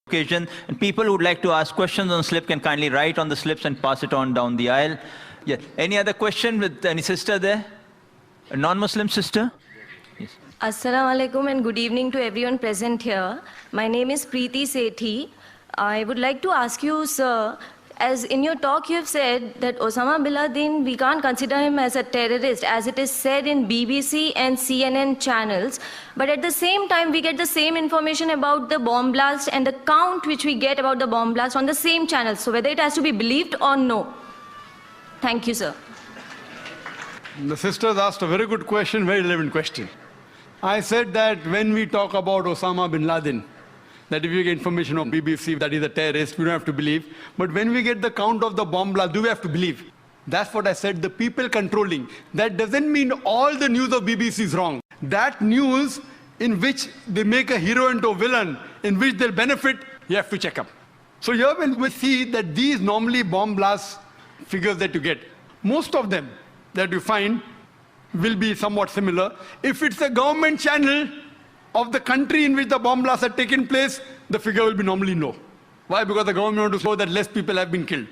occasion, and people who would like to ask questions on slip can kindly write on the slips and pass it on down the aisle. Yeah. Any other question with any sister there? A non-Muslim sister? Yes. Assalamu alaikum and good evening to everyone present here. My name is Preeti Sethi. I would like to ask you, sir, as in your talk you have said that Osama Bin Laden, we can't consider him as a terrorist, as it is said in BBC and CNN channels. But at the same time, we get the same information about the bomb blast and the count which we get about the bomb blast on the same channels. So whether it has to be believed or no. Thank you, sir. The sisters asked a very good question, very relevant question. I said that when we talk about Osama Bin Laden, that if you get information on BBC that he's a terrorist, we don't have to believe. But when we get the count of the bomb blast, do we have to believe? That's what I said, the people controlling. That doesn't mean all the news of BBC is wrong. That news in which they make a hero into a villain, in which they'll benefit, you have to check up. So here when we see that these normally bomb blast figures that you get, most of them that you find will be somewhat similar. If it's a government channel of the country in which the bomb blasts have taken place, the figure will be normally low. Why? Because the government wants to show that less people have been killed.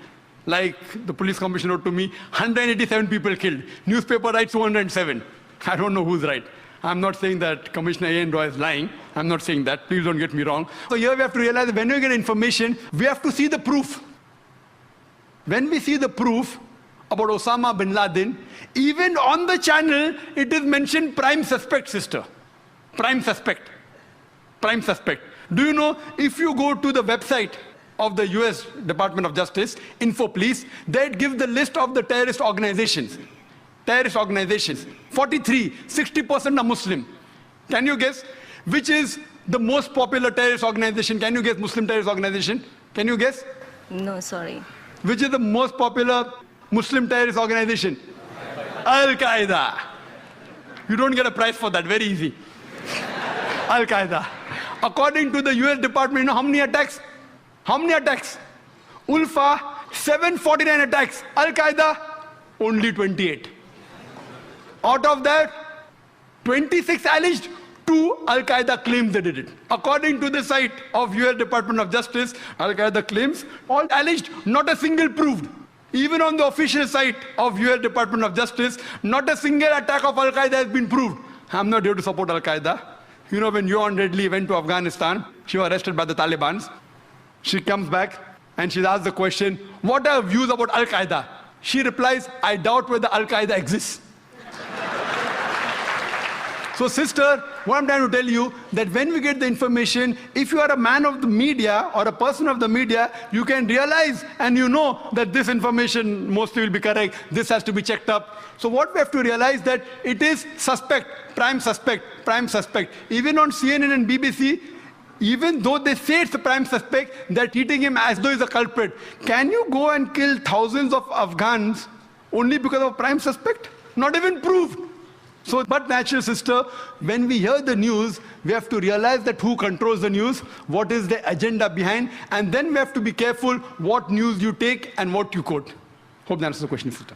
Like the police commissioner wrote to me, 187 people killed. Newspaper writes 207. I don't know who's right. I'm not saying that Commissioner A.N. Roy is lying. I'm not saying that. Please don't get me wrong. So here we have to realize that when we get information, we have to see the proof. When we see the proof about Osama Bin Laden, even on the channel, it is mentioned prime suspect, sister. Prime suspect. Prime suspect. Do you know, if you go to the website of the US Department of Justice, Info Police, that gives the list of the terrorist organizations. Terrorist organizations. 43, 60% are Muslim. Can you guess which is the most popular terrorist organization? Can you guess Muslim terrorist organization? Can you guess? No, sorry. Which is the most popular Muslim terrorist organization? Al-Qaeda. You don't get a prize for that, very easy. Al-Qaeda. According to the US Department, you know how many attacks? How many attacks? Ulfa, 749 attacks. Al-Qaeda, only 28. Out of that, 26 alleged, 2 Al-Qaeda claims they did it. According to the site of US Department of Justice, Al-Qaeda claims, all alleged, not a single proved. Even on the official site of US Department of Justice, not a single attack of Al-Qaeda has been proved. I'm not here to support Al-Qaeda. You know, when Yohan Redley went to Afghanistan, she was arrested by the Taliban. She comes back and she's asked the question, what are your views about Al-Qaeda? She replies, I doubt whether Al-Qaeda exists. So sister, what I'm trying to tell you, that when we get the information, if you are a man of the media or a person of the media, you can realize and you know that this information mostly will be correct, this has to be checked up. So what we have to realize that it is suspect, prime suspect, prime suspect. Even on CNN and BBC, even though they say it's a prime suspect, they're treating him as though he's a culprit. Can you go and kill thousands of Afghans only because of a prime suspect? Not even proved. So, but natural sister, when we hear the news, we have to realize that who controls the news, what is the agenda behind, and then we have to be careful what news you take and what you quote. Hope that answers the question, sister.